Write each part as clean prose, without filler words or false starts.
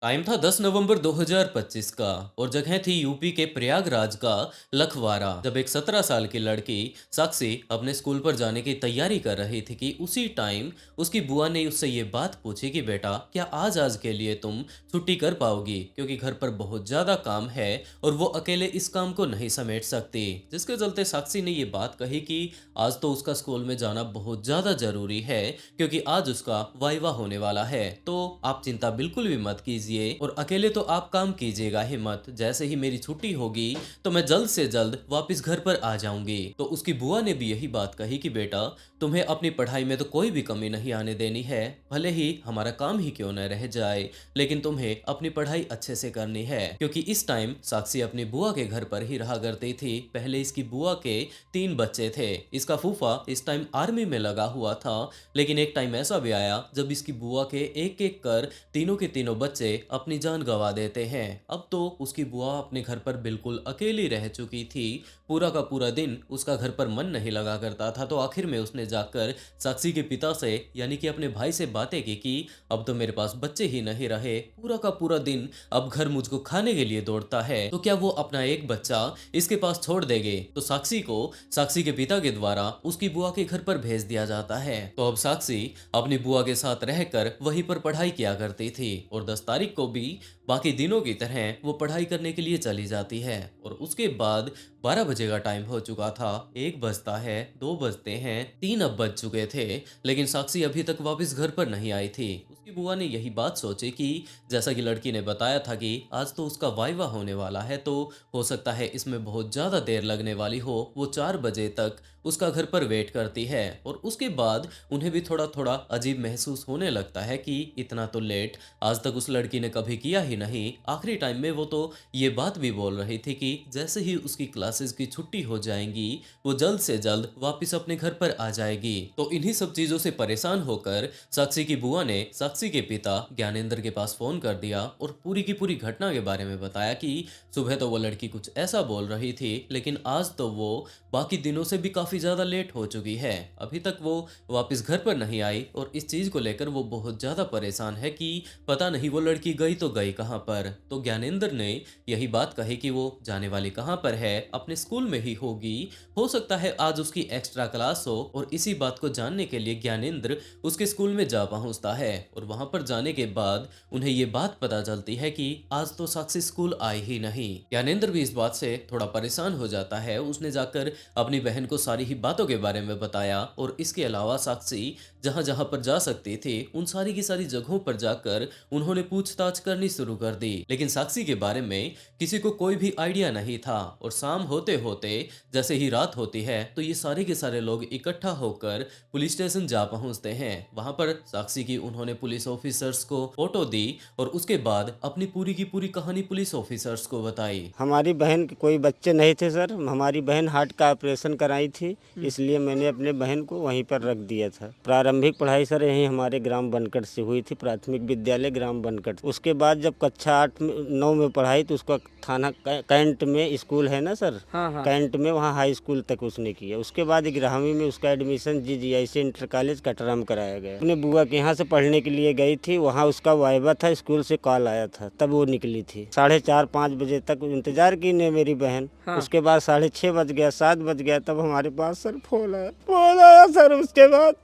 Time था 10 नवंबर 2025 का और जगह थी यूपी के प्रयागराज का लखवारा। जब एक 17 साल की लड़की साक्षी अपने स्कूल पर जाने की तैयारी कर रही थी कि उसी टाइम उसकी बुआ ने उससे ये बात पूछी कि बेटा क्या आज के लिए तुम छुट्टी कर पाओगी, क्योंकि घर पर बहुत ज़्यादा काम है और वो अकेले इस काम को नहीं समेट सकती। जिसके चलते साक्षी ने ये बात कही कि आज तो उसका स्कूल में जाना बहुत ज़्यादा ज़रूरी है, क्योंकि आज उसका वाइवा होने वाला है। तो आप चिंता बिल्कुल भी मत कीजिए और अकेले तो आप काम कीजिएगा ही मत। जैसे ही मेरी छुट्टी होगी तो मैं जल्द से जल्द वापस घर पर आ जाऊंगी। तो उसकी बुआ ने भी यही बात कही कि बेटा तुम्हें अपनी पढ़ाई में तो कोई भी कमी नहीं आने देनी है, भले ही हमारा काम ही क्यों न रह जाए, लेकिन तुम्हें अपनी पढ़ाई अच्छे से करनी है। क्योंकि इस टाइम साक्षी अपनी बुआ के घर पर ही रहा करती थी। पहले इसकी बुआ के 3 बच्चे थे। इसका फूफा इस टाइम आर्मी में लगा हुआ था, लेकिन एक टाइम ऐसा भी आया जब इसकी बुआ के एक एक कर तीनों के तीनों बच्चे अपनी जान गंवा देते हैं। अब तो उसकी बुआ अपने घर पर बिल्कुल अकेली रह चुकी थी। पूरा का पूरा दिन उसका घर पर मन नहीं लगा करता था। तो आखिर में उसने जाकर साक्षी के पिता से यानी कि अपने भाई से बातें की कि अब तो मेरे पास बच्चे ही नहीं रहे, पूरा का पूरा दिन अब घर मुझको खाने के लिए दौड़ता है, तो क्या वो अपना एक बच्चा इसके पास छोड़ देंगे। तो साक्षी को साक्षी के पिता के द्वारा उसकी बुआ के घर पर भेज दिया जाता है। तो अब साक्षी अपनी बुआ के साथ रहकर वहीं पर पढ़ाई किया करती थी और 10 तारीख को भी बाकी दिनों की तरह वो पढ़ाई करने के लिए चली जाती है। और उसके बाद 12 बजे का टाइम हो चुका था, 1 बजता है, 2 बजते हैं, 3 अब बज चुके थे, लेकिन साक्षी अभी तक वापस घर पर नहीं आई थी। उसकी बुआ ने यही बात सोची कि जैसा कि लड़की ने बताया था कि आज तो उसका वाइवा होने वाला है, तो हो सकता है इसमें बहुत ज़्यादा देर लगने वाली हो। वो 4 बजे तक उसका घर पर वेट करती है और उसके बाद उन्हें भी थोड़ा थोड़ा अजीब महसूस होने लगता है कि इतना तो लेट आज तक उस लड़की ने कभी किया ही नहीं। आखिरी टाइम में वो तो ये बात भी बोल रही थी कि जैसे ही उसकी क्लासेस की छुट्टी हो जाएंगी वो जल्द से जल्द वापस अपने घर पर आ जाएगी। तो इन्हीं सब चीजों से परेशान होकर साक्षी की बुआ ने साक्षी के पिता ज्ञानेंद्र के पास फोन कर दिया और पूरी की पूरी घटना के बारे में बताया कि सुबह तो वो लड़की कुछ ऐसा बोल रही थी, लेकिन आज तो वो बाकी दिनों से भी काफी ज्यादा लेट हो चुकी है, अभी तक वो वापस घर पर नहीं आई और इस चीज को लेकर वो बहुत ज्यादा परेशान है कि पता नहीं वो लड़की गई तो गई कहाँ पर। तो ज्ञानेंद्र ने यही बात कही कि वो जाने वाली कहाँ पर है, अपने स्कूल में ही होगी, हो सकता है आज उसकी एक्स्ट्रा क्लास हो। और इसी बात को जानने के लिए ज्ञानेंद्र उसके स्कूल में जा पहुंचता है और वहां पर जाने के बाद उन्हें ये बात पता चलती है कि आज तो साक्षी स्कूल आई ही नहीं। ज्ञानेंद्र भी इस बात से थोड़ा परेशान हो जाता है। उसने जाकर अपनी बहन को सारी ही बातों के बारे में बताया और इसके अलावा साक्षी जहां जहां पर जा सकती थी उन सारी की सारी जगहों पर जाकर उन्होंने पूछताछ करनी शुरू कर दी, लेकिन साक्षी के बारे में किसी को कोई भी आइडिया नहीं था। और शाम होते होते जैसे ही रात होती है तो ये सारे के सारे लोग इकट्ठा होकर पुलिस स्टेशन जा पहुंचते हैं। वहां पर साक्षी की उन्होंने पुलिस ऑफिसर्स को फोटो दी और उसके बाद अपनी पूरी की पूरी कहानी पुलिस ऑफिसर्स को बताई। हमारी बहन के कोई बच्चे नहीं थे सर। हमारी बहन हार्ट का ऑपरेशन कराई थी, इसलिए मैंने अपने बहन को वहीं पर रख दिया था। प्रारंभिक पढ़ाई सर यहीं हमारे ग्राम बनकट से हुई थी, प्राथमिक विद्यालय ग्राम बनकट। उसके बाद जब कक्षा 8 9 में पढ़ाई तो उसका थाना कैंट में स्कूल है ना सर, हाँ। कैंट में वहाँ हाई स्कूल तक उसने किया। उसके बाद 11वीं में उसका admission GGIC inter college Katra में कराया गया। अपने बुआ के यहाँ से पढ़ने के लिए गई थी, वहाँ उसका वाइवा था, स्कूल से कॉल आया था, तब वो निकली थी। 4:30 5 बजे तक इंतजार की ने मेरी बहन, हाँ। उसके बाद 6:30 बज गया, 7 बज गया, तब हमारे पास सर फोन आया सर। उसके बाद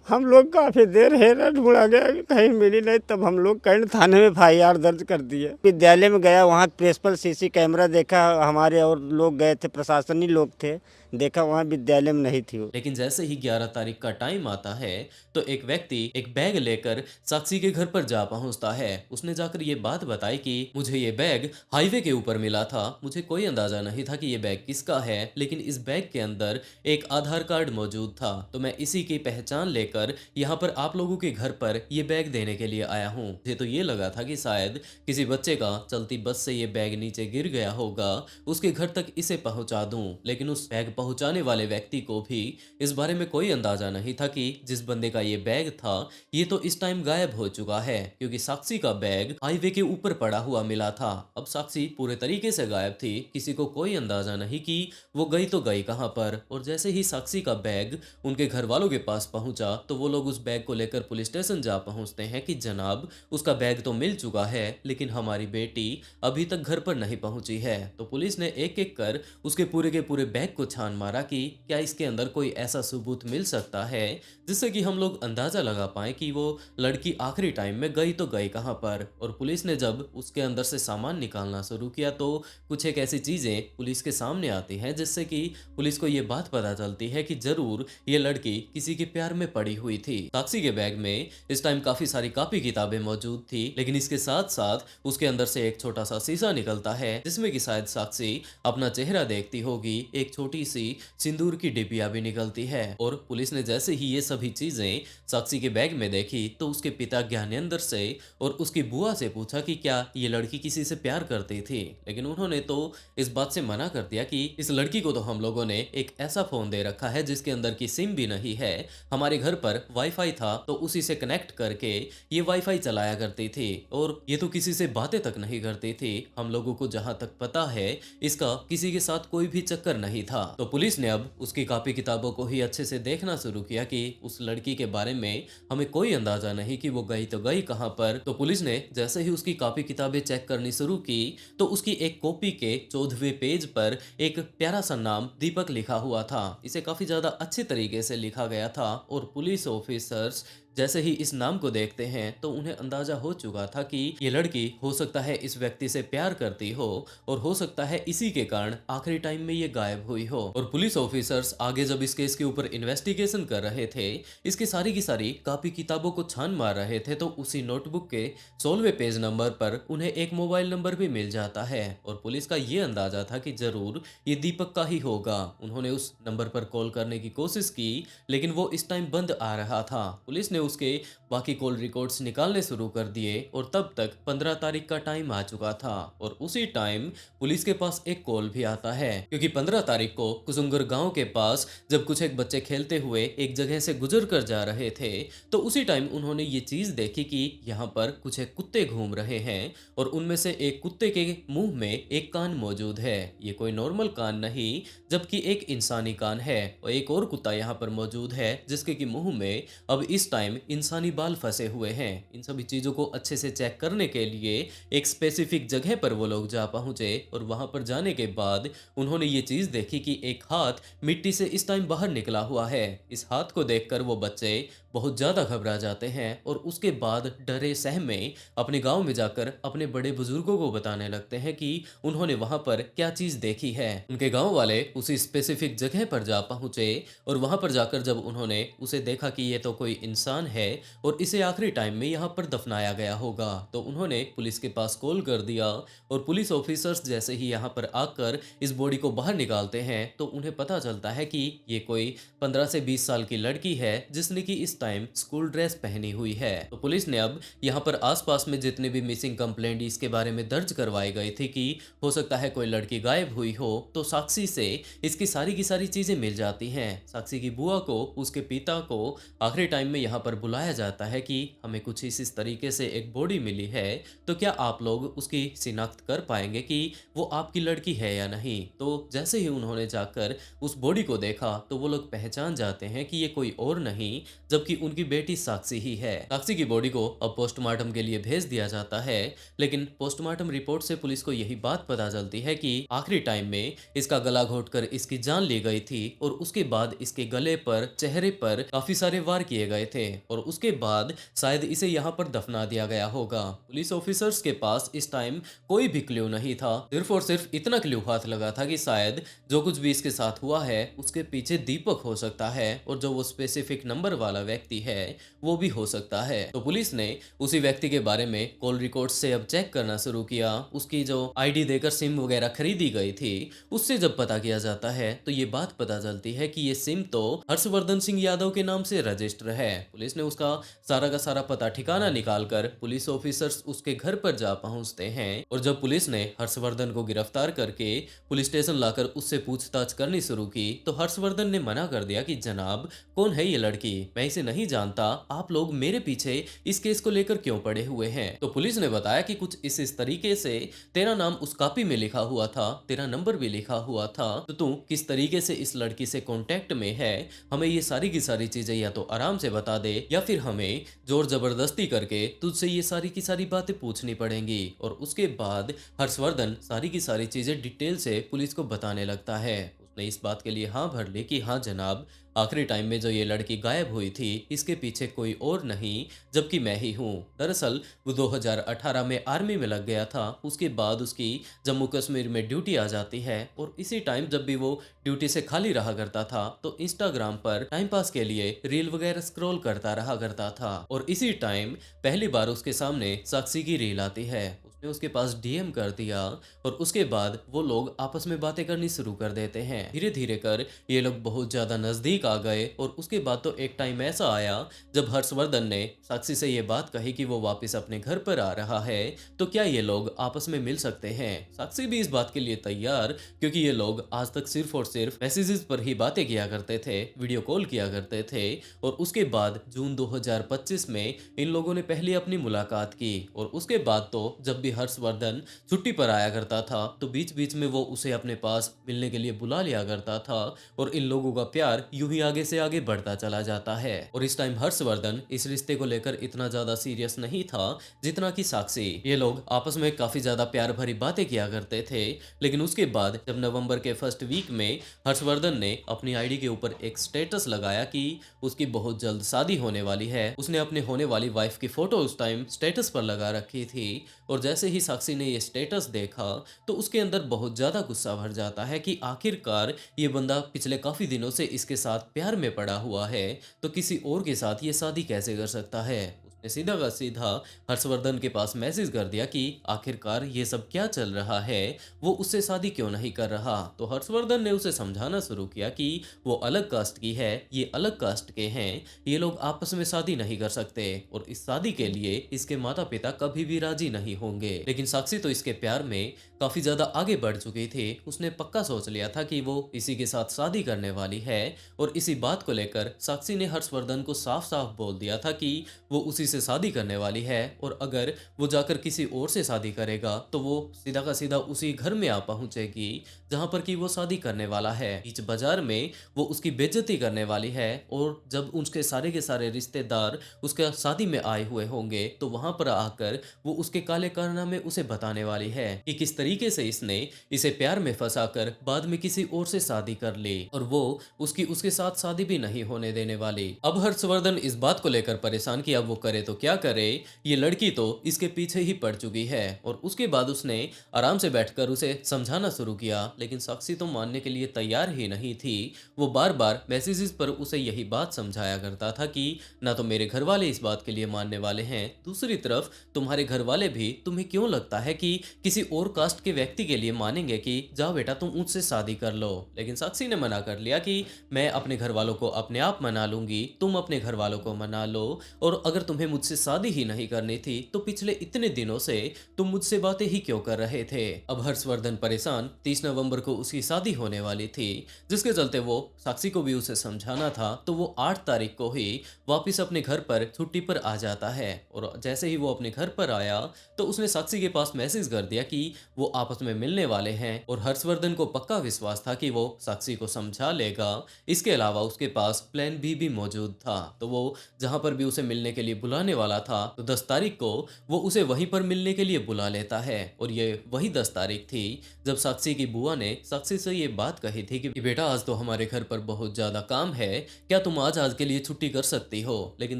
हम लोग काफी देर हेरा ढूंढा गया, कहीं मिली नहीं, तब हम लोग कैंट थाने में FIR दर्ज कर दिए। विद्यालय में गया, वहाँ प्रिंसिपल CC कैमरा देखा, हमारे और लोग गए थे, प्रशासनिक लोग थे, देखा वहाँ विद्यालय में नहीं थी वो। लेकिन जैसे ही 11 तारीख का टाइम आता है तो एक व्यक्ति एक बैग लेकर साक्षी के घर पर जा पहुंचता है। उसने जाकर ये बात बताई कि मुझे ये बैग हाईवे के ऊपर मिला था, मुझे कोई अंदाजा नहीं था कि ये बैग किसका है, लेकिन इस बैग के अंदर एक आधार कार्ड मौजूद था, तो मैं इसी की पहचान लेकर यहाँ पर आप लोगों के घर पर ये बैग देने के लिए आया हूँ। मुझे तो ये लगा था कि शायद किसी बच्चे का चलती बस से ये बैग नीचे गिर गया होगा, उसके घर तक इसे पहुंचा दूं, लेकिन उस बैग पहुंचाने वाले व्यक्ति को भी इस बारे में कोई अंदाजा नहीं था कि जिस बंदे का ये बैग था ये तो इस टाइम गायब हो चुका है, क्योंकि साक्षी का बैग हाईवे के ऊपर पड़ा हुआ मिला था। अब साक्षी पूरे तरीके से गायब थी, किसी को कोई अंदाजा नहीं कि वो गई तो गई कहां पर। और जैसे ही साक्षी का बैग उनके घर वालों के पास पहुंचा तो वो लोग उस बैग को लेकर पुलिस स्टेशन जा पहुंचते हैं कि जनाब उसका बैग तो मिल चुका है लेकिन हमारी बेटी अभी तक घर पर नहीं पहुंची है। तो पुलिस ने एक एक कर उसके पूरे के पूरे बैग को छान मारा कि क्या इसके अंदर कोई ऐसा सबूत मिल सकता है जिससे कि हम लोग अंदाजा लगा पाए कि वो लड़की आखिरी टाइम में गई तो गई कहाँ पर। और पुलिस ने जब उसके अंदर से सामान निकालना शुरू किया तो कुछ एक ऐसी चीजें पुलिस के सामने आती हैं जिससे कि पुलिस को ये बात पता चलती है कि जरूर ये लड़की किसी के प्यार में पड़ी हुई थी। साक्षी के बैग में इस टाइम काफी सारी कॉपी किताबें मौजूद थी लेकिन इसके साथ साथ उसके अंदर से एक छोटा सा शीशा निकलता है जिसमें कि शायद साक्षी अपना चेहरा देखती होगी। एक छोटी सी सिंदूर की डिबिया भी निकलती है और पुलिस ने जैसे ही ये सभी चीजें साक्षी के बैग में देखी तो उसके पिता ज्ञानेंद्र से और उसकी बुआ से पूछा कि क्या ये लड़की किसी से प्यार करती थी, लेकिन उन्होंने तो इस बात से मना कर दिया कि इस लड़की को तो हम लोगों ने एक ऐसा फोन दे रखा है जिसके अंदर की सिम भी नहीं है, हमारे घर पर वाईफाई था तो उसी से कनेक्ट करके ये वाईफाई चलाया करती थी और ये तो किसी से बातें तक नहीं करती थी। हम लोगों को जहां तक पता है इसका किसी के साथ कोई भी चक्कर नहीं था। तो पुलिस ने अब उसकी कॉपी किताबों को ही अच्छे से देखना शुरू किया कि उस लड़की के बारे में हमें कोई अंदाजा नहीं कि वो गई तो गई कहां पर। तो पुलिस ने जैसे ही उसकी कॉपी किताबें चेक करनी शुरू की तो उसकी एक कॉपी के 14वें पेज पर एक प्यारा सा नाम दीपक लिखा हुआ था। इसे काफी ज्यादा अच्छे तरीके से लिखा गया था और पुलिस ऑफिसर्स जैसे ही इस नाम को देखते हैं तो उन्हें अंदाजा हो चुका था कि ये लड़की हो सकता है इस व्यक्ति से प्यार करती हो और हो सकता है इसी के कारण आखिरी टाइम में ये गायब हुई हो। और पुलिस ऑफिसर्स आगे जब इस केस के ऊपर इन्वेस्टिगेशन कर रहे थे, इसकी सारी की सारी कॉपी किताबों को छान मार रहे थे, तो उसी नोटबुक के 16वें पेज नंबर पर उन्हें एक मोबाइल नंबर भी मिल जाता है और पुलिस का ये अंदाजा था कि जरूर ये दीपक का ही होगा। उन्होंने उस नंबर पर कॉल करने की कोशिश की लेकिन वो इस टाइम बंद आ रहा था। पुलिस ने उसके बाकी कॉल रिकॉर्ड्स निकालने शुरू कर दिए और तब तक 15 तारीख का टाइम आ चुका था और उसी टाइम पुलिस के पास एक कॉल भी आता है क्योंकि 15 तारीख को कुसुंगर गांव के पास जब कुछ एक बच्चे खेलते हुए एक जगह से गुजर कर जा रहे थे तो उसी टाइम उन्होंने ये चीज देखी कि यहाँ पर कुछ एक कुत्ते घूम रहे हैं और उनमें से एक कुत्ते के मुंह में एक कान मौजूद है। ये कोई नॉर्मल कान नहीं जबकि एक इंसानी कान है और एक और कुत्ता यहाँ पर मौजूद है जिसके की मुंह में अब इस टाइम इंसानी बाल फंसे हुए हैं। इन सभी चीजों को अच्छे से चेक करने के लिए एक स्पेसिफिक जगह पर वो लोग जा पहुंचे और वहां पर जाने के बाद उन्होंने ये चीज देखी कि एक हाथ मिट्टी से इस टाइम बाहर निकला हुआ है। इस हाथ को देखकर वो बच्चे बहुत ज्यादा घबरा जाते हैं और उसके बाद डरे सहमे अपने गांव में जाकर अपने बड़े बुजुर्गों को बताने लगते हैं कि उन्होंने वहां पर क्या चीज देखी है। उनके गांव वाले उसी स्पेसिफिक जगह पर जा पहुंचे और वहां पर जाकर जब उन्होंने उसे देखा कि ये तो कोई इंसान है और इसे आखिरी टाइम में यहाँ पर दफनाया गया होगा, तो उन्होंने पुलिस के पास कॉल कर दिया और पुलिस ऑफिसर्स जैसे ही यहाँ पर आकर इस बॉडी को बाहर निकालते हैं तो उन्हें पता चलता है कि ये कोई 15 से 20 साल की लड़की है जिसने कि इस टाइम स्कूल ड्रेस पहनी हुई है। तो पुलिस ने अब यहाँ पर आसपास में जितने भी मिसिंग कंप्लेंट इसके बारे में दर्ज करवाई गई थी कि हो सकता है कोई लड़की गायब हुई हो, तो साक्षी से इसकी सारी की सारी चीजें मिल जाती हैं। साक्षी की बुआ को उसके पिता को आखिरी टाइम में यहाँ पर बुलाया जाता है कि हमें कुछ इस तरीके से एक बॉडी मिली है, तो क्या आप लोग उसकी शिनाख्त कर पाएंगे कि वो आपकी लड़की है या नहीं। तो जैसे ही उन्होंने जाकर उस बॉडी को देखा तो वो लोग पहचान जाते हैं कि ये कोई और नहीं जबकि उनकी बेटी साक्षी ही है। साक्षी की बॉडी को अब पोस्टमार्टम के लिए भेज दिया जाता है लेकिन पोस्टमार्टम रिपोर्ट से पुलिस को यही बात पता चलती है कि आखिरी टाइम में इसका गला घोटकर इसकी जान ली गई थी और उसके बाद इसके गले पर चेहरे पर काफी सारे वार किए गए थे और उसके बाद शायद इसे यहाँ पर दफना दिया गया होगा। पुलिस ऑफिसर्स के पास इस टाइम कोई भी क्ल्यू नहीं था, सिर्फ और सिर्फ इतना क्ल्यू हाथ लगा था कि शायद जो कुछ भी इसके साथ हुआ है उसके पीछे दीपक हो सकता है और जो वो स्पेसिफिक नंबर वाला व्यक्ति है वो भी हो सकता है। तो पुलिस ने उसी व्यक्ति के बारे में कॉल रिकॉर्ड से अब चेक करना शुरू किया। उसकी जो आईडी देकर सिम वगैरह खरीदी गई थी उससे जब पता किया जाता है तो ये बात पता चलती है कि ये सिम तो हर्षवर्धन सिंह यादव के नाम से रजिस्टर है। पुलिस ने उसका सारा का सारा पता ठिकाना निकालकर पुलिस ऑफिसर्स उसके घर पर जा पहुंचते हैं और जब पुलिस ने हर्षवर्धन को गिरफ्तार करके पुलिस स्टेशन लाकर उससे पूछताछ करनी शुरू की तो हर्षवर्धन ने मना कर दिया कि जनाब, कौन है ये लड़की, मैं इसे नहीं जानता, आप लोग मेरे पीछे इस केस को लेकर क्यों पड़े हुए हैं। तो पुलिस ने बताया कि कुछ इस तरीके से तेरा नाम उस कॉपी में लिखा हुआ था, तेरा नंबर भी लिखा हुआ था, तो तू किस तरीके से इस लड़की से कांटेक्ट में है, हमें ये सारी की सारी चीजें या तो आराम से बता दे या फिर हमें जोर जबरदस्ती करके तुझसे ये सारी की सारी बातें पूछनी पड़ेंगी। और उसके बाद हर्षवर्धन सारी की सारी चीजें डिटेल से पुलिस को बताने लगता है। उसने इस बात के लिए हाँ भर ली कि हाँ जनाब, आखिरी टाइम में जो ये लड़की गायब हुई थी इसके पीछे कोई और नहीं जबकि मैं ही हूँ। दरअसल वो 2018 में आर्मी में लग गया था, उसके बाद उसकी जम्मू कश्मीर में ड्यूटी आ जाती है और इसी टाइम जब भी वो ड्यूटी से खाली रहा करता था तो इंस्टाग्राम पर टाइम पास के लिए रील वगैरह स्क्रॉल करता रहा करता था और इसी टाइम पहली बार उसके सामने साक्षी की रील आती है। उसने उसके पास डीएम कर दिया और उसके बाद वो लोग आपस में बातें करनी शुरू कर देते हैं। धीरे धीरे कर ये लोग बहुत ज्यादा नजदीक आ गए और उसके बाद तो एक टाइम ऐसा आया जब हर्षवर्धन ने साक्षी से ये बात कही कि वो वापस अपने घर पर आ रहा है तो क्या ये लोग आपस में मिल सकते हैं। साक्षी भी इस बात के लिए तैयार, क्योंकि ये लोग आज तक सिर्फ और सिर्फ मैसेजेस पर ही बातें किया करते थे, वीडियो कॉल किया करते थे और उसके बाद जून 2025 में इन लोगों ने पहली अपनी मुलाकात की और उसके बाद तो जब भी हर्षवर्धन छुट्टी पर आया करता था तो बीच बीच में वो उसे अपने पास मिलने के लिए बुला लिया करता था और इन लोगों का प्यार यूं ही आगे से आगे बढ़ता चला जाता है। और इस टाइम हर्षवर्धन इस रिश्ते को लेकर इतना ज्यादा सीरियस नहीं था जितना कि साक्षी। ये लोग आपस में काफी ज्यादा प्यार भरी बातें किया करते थे, लेकिन उसके बाद जब नवंबर के फर्स्ट वीक में हर्षवर्धन ने अपनी आईडी के ऊपर एक स्टेटस लगाया कि उसकी बहुत जल्द शादी होने वाली है। उसने अपने होने वाली वाइफ की फोटो उस टाइम स्टेटस पर लगा रखी थी और जैसे ही साक्षी ने ये स्टेटस देखा तो उसके अंदर बहुत ज्यादा गुस्सा भर जाता है कि आखिरकार ये बंदा पिछले काफी दिनों से इसके साथ प्यार में पड़ा हुआ है तो किसी और के साथ ये शादी कैसे कर सकता है। उसने सीधा का सीधा हर्षवर्धन के पास मैसेज कर दिया कि आखिरकार ये सब क्या चल रहा है, वो उससे शादी क्यों नहीं कर रहा। तो हर्षवर्धन ने उसे समझाना शुरू किया कि वो अलग कास्ट की है, ये अलग कास्ट के हैं, ये लोग आपस में शादी नहीं कर सकते और इस शादी के लिए इसके माता पिता कभी भी राजी नहीं होंगे। लेकिन साक्षी तो इसके प्यार में काफी ज्यादा आगे बढ़ चुकी थी। उसने पक्का सोच लिया था कि वो इसी के साथ शादी करने वाली है और इसी बात को लेकर साक्षी ने हर्षवर्धन को साफ साफ बोल दिया था कि वो उसी से शादी करने वाली है और अगर वो जाकर किसी और से शादी करेगा तो वो सीधा का सीधा उसी घर में आ पहुंचेगी जहां पर कि वो शादी करने वाला है। बीच बाजार में वो उसकी बेइज्जती करने वाली है और जब उसके सारे के सारे रिश्तेदार उसके शादी में आए हुए होंगे तो वहां पर आकर वो उसके काले कारनामे उसे बताने वाली है कि किस तरीके से इसने इसे प्यार में फंसाकर बाद में किसी और से शादी कर ली और वो उसके साथ शादी भी नहीं होने देने वाली। अब हर्षवर्धन इस बात को लेकर परेशान कि अब वो करे तो क्या करे, ये लड़की तो इसके पीछे ही पड़ चुकी है। और उसके बाद उसने आराम से बैठकर उसे समझाना शुरू किया, लेकिन साक्षी तो मानने के लिए तैयार ही नहीं थी। वो बार बार मैसेजेस पर उसे यही बात समझाया करता था कि ना तो मेरे घर वाले इस बात के लिए मानने वाले हैं, दूसरी तरफ तुम्हारे घर वाले भी तुम्हें क्यों लगता है कि किसी और कास्ट के व्यक्ति के लिए मानेंगे कि जाओ बेटा तुम उससे शादी कर लो। लेकिन साक्षी ने मना कर लिया कि मैं अपने घर वालों को अपने आप मना लूंगी, तुम अपने घर वालों को मना लो और अगर तुम्हें मुझसे शादी ही नहीं करनी थी तो पिछले इतने दिनों से तुम मुझसे बातें ही क्यों कर रहे थे। अब हर्षवर्धन परेशान, 30 नवंबर को उसकी शादी होने वाली थी जिसके चलते वो साक्षी को भी उसे समझाना था तो वो 8 तारीख को ही वापस अपने घर पर छुट्टी पर आ जाता है और जैसे ही वो अपने घर पर आया तो उसने साक्षी के पास मैसेज कर दिया कि वो आपस में मिलने वाले हैं और हर्षवर्धन को पक्का विश्वास था कि वो साक्षी को समझा लेगा। इसके अलावा उसके पास प्लान बी भी मौजूद था, तो वो जहां पर भी उसे मिलने के लिए बुलाने वाला था तो 10 तारीख को वो उसे वहीं पर मिलने के लिए बुला लेता है और ये वही 10 तारीख थी जब साक्षी की बुआ ने साक्षी से ये बात कही थी कि बेटा आज तो हमारे घर पर बहुत ज्यादा काम है, क्या तुम आज के लिए छुट्टी कर सकती हो। लेकिन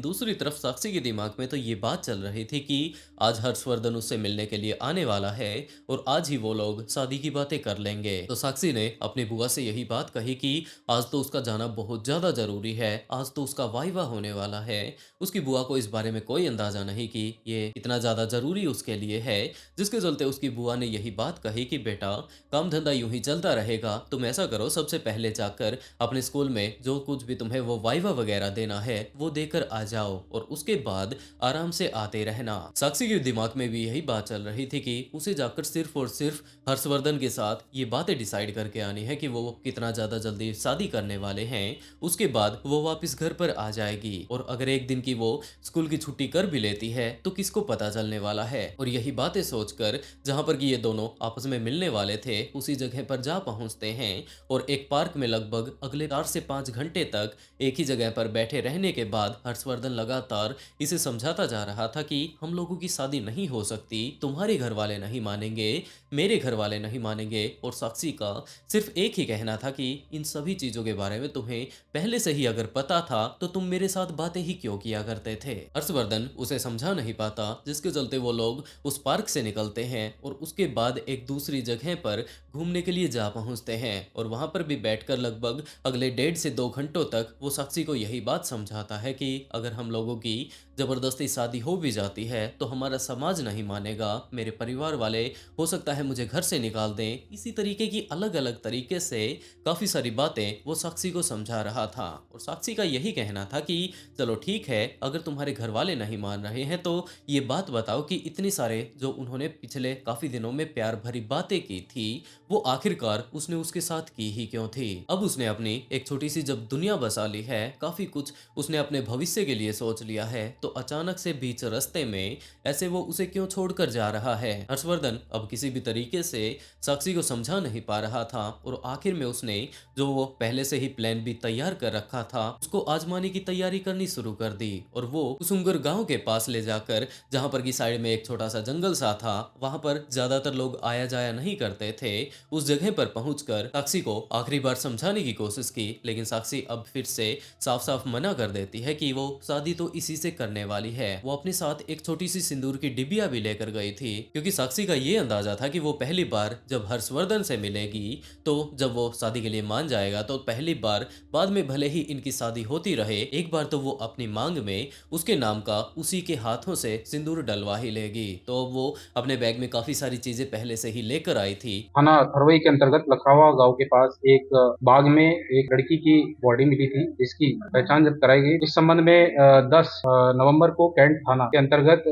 दूसरी तरफ साक्षी के दिमाग में तो ये बात चल रही थी कि आज हर्षवर्धन उससे मिलने के लिए आने वाला है और आज ही वो लोग शादी की बातें कर लेंगे। तो साक्षी ने अपनी बुआ से यही बात कही कि आज तो उसका जाना बहुत ज्यादा जरूरी है, आज तो उसका वाइवा होने वाला है। उसकी बुआ को इस बारे में कोई अंदाजा नहीं कि ये इतना ज़्यादा ज़रूरी उसके लिए है, जिसके चलते उसकी बुआ ने यही बात कही कि बेटा, काम धंधा यूं ही चलता रहेगा, तुम ऐसा करो सबसे पहले जाकर अपने स्कूल में जो कुछ भी तुम्हें वो वाइवा वगैरह देना है वो देकर आ जाओ और उसके बाद आराम से आते रहना। साक्षी के दिमाग में भी यही बात चल रही थी कि उसे जाकर सिर्फ और सिर्फ हर्षवर्धन के साथ ये बातें डिसाइड करके आनी है कि वो कितना ज़्यादा जल्दी शादी करने वाले हैं। उसके बाद वो वापस घर पर आ जाएगी और अगर एक दिन की वो स्कूल की छुट्टी कर भी लेती है तो किसको पता चलने वाला है। और यही बातें सोचकर जहां पर कि ये दोनों आपस में मिलने वाले थे उसी जगह पर जा पहुंचते हैं और एक पार्क में लगभग अगले 4 से 5 घंटे तक एक ही जगह पर बैठे रहने के बाद हर्षवर्धन लगातार इसे समझाता जा रहा था कि हम लोगों की शादी नहीं हो सकती, तुम्हारे घर वाले नहीं मानेंगे, मेरे घर वाले नहीं मानेंगे। और साक्षी का सिर्फ एक ही कहना था कि इन सभी चीजों के बारे में तुम्हें पहले से ही अगर पता था तो तुम मेरे साथ बातें ही क्यों किया करते थे। हर्षवर्धन उसे समझा नहीं पाता, जिसके चलते वो लोग उस पार्क से निकलते हैं और उसके बाद एक दूसरी जगह पर घूमने के लिए जा पहुंचते हैं और वहां पर भी बैठकर लगभग अगले 1.5 से 2 घंटों तक वो साक्षी को यही बात समझाता है कि अगर हम लोगों की जबरदस्ती शादी हो भी जाती है तो हमारा समाज नहीं मानेगा, मेरे परिवार वाले हो सकता है मुझे घर से निकाल दें। इसी तरीके की अलग अलग तरीके से काफी सारी बातें वो साक्षी को समझा रहा था और साक्षी का यही कहना था कि चलो ठीक है, अगर तुम्हारे घर वाले नहीं मान रहे हैं तो ये बात बताओ कि इतनी सारे जो उन्होंने पिछले काफी दिनों में प्यार भरी बातें की थी वो आखिरकार उसने उसके साथ की ही क्यों थी। अब उसने अपनी एक छोटी सी जब दुनिया बसा ली है, काफी कुछ उसने अपने भविष्य के लिए सोच लिया है, तो अचानक से बीच रास्ते में ऐसे वो उसे क्यों छोड़कर जा रहा है। हर्षवर्धन अब किसी भी तरीके से साक्षी को समझा नहीं पा रहा था और आखिर में उसने जो वो पहले से ही प्लान भी तैयार कर रखा था उसको आजमाने की तैयारी करनी शुरू कर दी और वो कुसुमगर गांव के पास ले जाकर, जहां पर की साइड में एक छोटा सा जंगल सा था, वहां पर ज्यादातर लोग आया जाया नहीं करते थे, उस जगह पर पहुंचकर साक्षी को आखिरी बार समझाने की कोशिश की। लेकिन साक्षी अब फिर से साफ साफ मना कर देती है कि वो शादी तो इसी से करने वाली है। वो अपने साथ एक छोटी सी सिंदूर की डिबिया भी लेकर गई थी, क्योंकि साक्षी का ये अंदाजा था कि वो पहली बार जब हर्षवर्धन से मिलेगी तो जब वो शादी के लिए मान जाएगा तो पहली बार, बाद में भले ही इनकी शादी होती रहे, एक बार तो वो अपनी मांग में उसके नाम का उसी के हाथों से सिंदूर डलवा ही लेगी। तो वो अपने बैग में काफी सारी चीजें पहले से ही लेकर आई थी। थाना थरवई के अंतर्गत लखरावा गांव के पास एक बाग में एक लड़की की बॉडी मिली थी, जिसकी पहचान जब कराई गई। इस संबंध में 10 नवंबर को कैंट थाना के अंतर्गत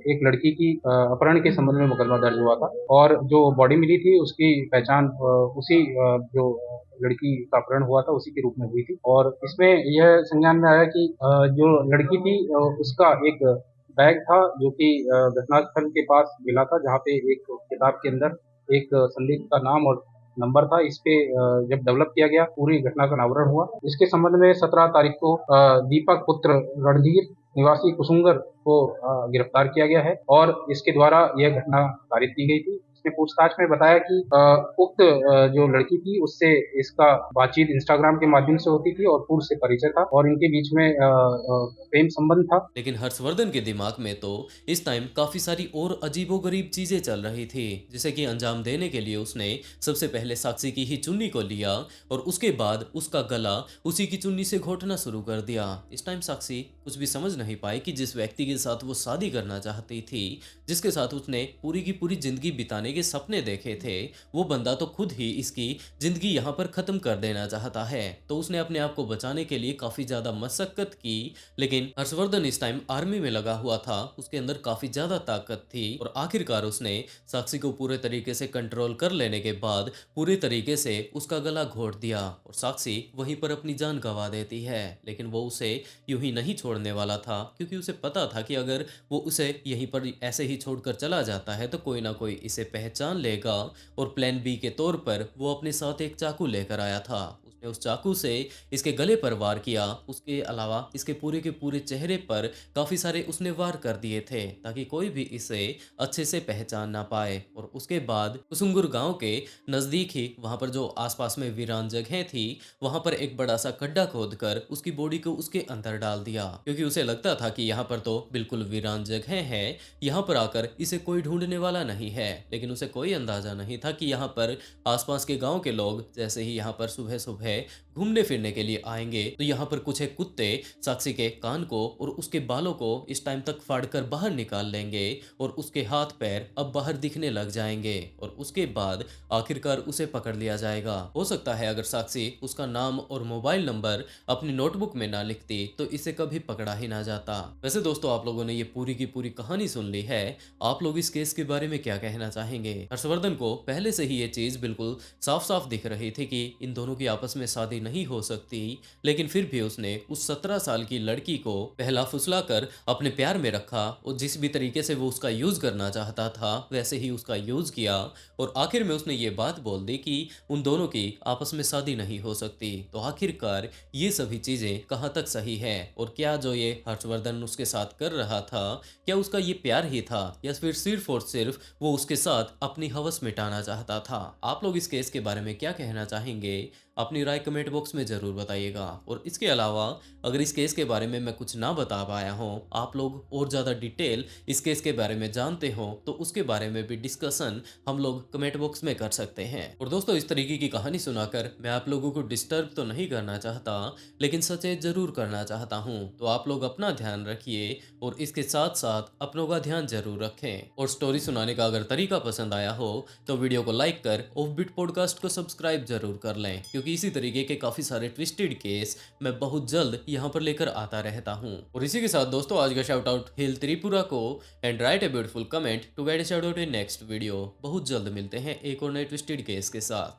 एक लड़की की अपहरण के संबंध में मुकदमा दर्ज हुआ था और जो बॉडी मिली थी उसकी पहचान उसी जो लड़की का अपहरण हुआ था उसी के रूप में हुई थी। और इसमें यह संज्ञान में आया कि जो लड़की थी उसका एक बैग था जो कि घटनास्थल के पास मिला था, जहाँ पे एक किताब के अंदर एक संदिग्ध का नाम और नंबर था। इस पे जब डेवलप किया गया पूरी घटना का अनावरण हुआ। इसके संबंध में 17 तारीख को दीपक पुत्र रणधीर निवासी कुसुमगर को गिरफ्तार किया गया है और इसके द्वारा यह घटना कारित की गई थी। इसने पूछताछ में बताया कि उक्त जो लड़की थी उससे इसका बातचीत इंस्टाग्राम के माध्यम से होती थी और पूर्व से परिचय था और इनके बीच में प्रेम संबंध था। लेकिन हर्षवर्धन के दिमाग में तो इस टाइम काफी सारी और अजीबोगरीब चीजें चल रही थी, जिसे कि अंजाम देने के लिए उसने सबसे पहले साक्षी की ही चुन्नी को लिया और उसके बाद उसका गला उसी की चुन्नी से घोटना शुरू कर दिया। इस टाइम साक्षी कुछ भी समझ नहीं पाई कि जिस व्यक्ति के साथ वो शादी करना चाहती थी, जिसके साथ उसने पूरी की पूरी जिंदगी बिताने के सपने देखे थे, वो बंदा तो खुद ही इसकी जिंदगी यहाँ पर खत्म कर देना चाहता है। तो उसने अपने आप को बचाने के लिए काफी ज्यादा मशक्कत की। लेकिन हर्षवर्धन इस टाइम आर्मी में लगा हुआ था, उसके अंदर काफी ज्यादा ताकत थी और आखिरकार उसने साक्षी को पूरे तरीके से कंट्रोल कर लेने के बाद पूरे तरीके से उसका गला घोट दिया और साक्षी वहीं पर अपनी जान गंवा देती है। लेकिन वो उसे यूं ही नहीं छोड़ने वाला था, क्योंकि उसे पता था कि अगर वो उसे यहीं पर ऐसे ही छोड़कर चला जाता है तो कोई ना कोई इसे पहचान लेगा। और प्लान बी के तौर पर वो अपने साथ एक चाकू लेकर आया था। उसने उस चाकू से इसके गले पर वार किया, उसके अलावा इसके पूरे के पूरे चेहरे पर काफी सारे उसने वार कर दिए थे ताकि कोई भी इसे अच्छे से पहचान ना पाए। और उसके बाद कुसुमगुर गांव के नजदीक ही वहां पर जो आसपास में वीरान जगह थी, वहां पर एक बड़ा सा खड्डा खोदकर उसकी बॉडी को उसके अंदर डाल दिया, क्योंकि उसे लगता था कि यहाँ पर तो बिल्कुल वीरान जगह है, यहाँ पर आकर इसे कोई ढूंढने वाला नहीं है। लेकिन उसे कोई अंदाजा नहीं था कि यहाँ पर आसपास के गांव के लोग जैसे ही यहाँ पर सुबह सुबह है घूमने फिरने के लिए आएंगे तो यहाँ पर कुछ एक कुत्ते साक्षी के कान को और उसके बालों को इस टाइम तक फाड़कर बाहर निकाल लेंगे और उसके हाथ पैर अब बाहर दिखने लग जाएंगे और उसके बाद आखिरकार उसे पकड़ लिया जाएगा। हो सकता है अगर साक्षी उसका नाम और मोबाइल नंबर अपनी नोटबुक में ना लिखती तो इसे कभी पकड़ा ही ना जाता। वैसे दोस्तों, आप लोगों ने ये पूरी की पूरी कहानी सुन ली है, आप लोग इस केस के बारे में क्या कहना चाहेंगे? हर्षवर्धन को पहले से ही ये चीज बिल्कुल साफ साफ दिख रही थी कि इन दोनों की आपस में शादी नहीं हो सकती, लेकिन फिर भी उसने उस 17 साल की लड़की को पहला फुसलाकर अपने प्यार में रखा और जिस भी तरीके से वो उसका यूज करना चाहता था वैसे ही उसका यूज किया और आखिर में उसने ये बात बोल दी कि उन दोनों की आपस में शादी नहीं हो सकती। तो आखिरकार ये सभी चीजें कहाँ तक सही है और क्या जो ये हर्षवर्धन उसके साथ कर रहा था क्या उसका ये प्यार ही था या फिर सिर्फ और सिर्फ वो उसके साथ अपनी हवस मिटाना चाहता था? आप लोग इस केस के बारे में क्या कहना चाहेंगे? अपनी राय कमेंट बॉक्स में जरूर बताइएगा। और इसके अलावा अगर इस केस के बारे में मैं कुछ ना बता पाया हूँ, आप लोग और ज़्यादा डिटेल इस केस के बारे में जानते हो तो उसके बारे में भी डिस्कशन हम लोग कमेंट बॉक्स में कर सकते हैं। और दोस्तों, इस तरीके की कहानी सुनाकर मैं आप लोगों को डिस्टर्ब तो नहीं करना चाहता, लेकिन सचेत जरूर करना चाहता हूँ। तो आप लोग अपना ध्यान रखिए और इसके साथ साथ अपनों का ध्यान जरूर रखें। और स्टोरी सुनाने का अगर तरीका पसंद आया हो तो वीडियो को लाइक कर ऑफबीट पॉडकास्ट को सब्सक्राइब जरूर कर लें, क्योंकि इसी तरीके के काफी सारे ट्विस्टेड केस मैं बहुत जल्द यहाँ पर लेकर आता रहता हूँ। और इसी के साथ दोस्तों, आज का शाउट आउट हिल त्रिपुरा को and write a beautiful comment to get a shout out in next video. बहुत जल्द मिलते हैं एक और नए ट्विस्टेड केस के साथ।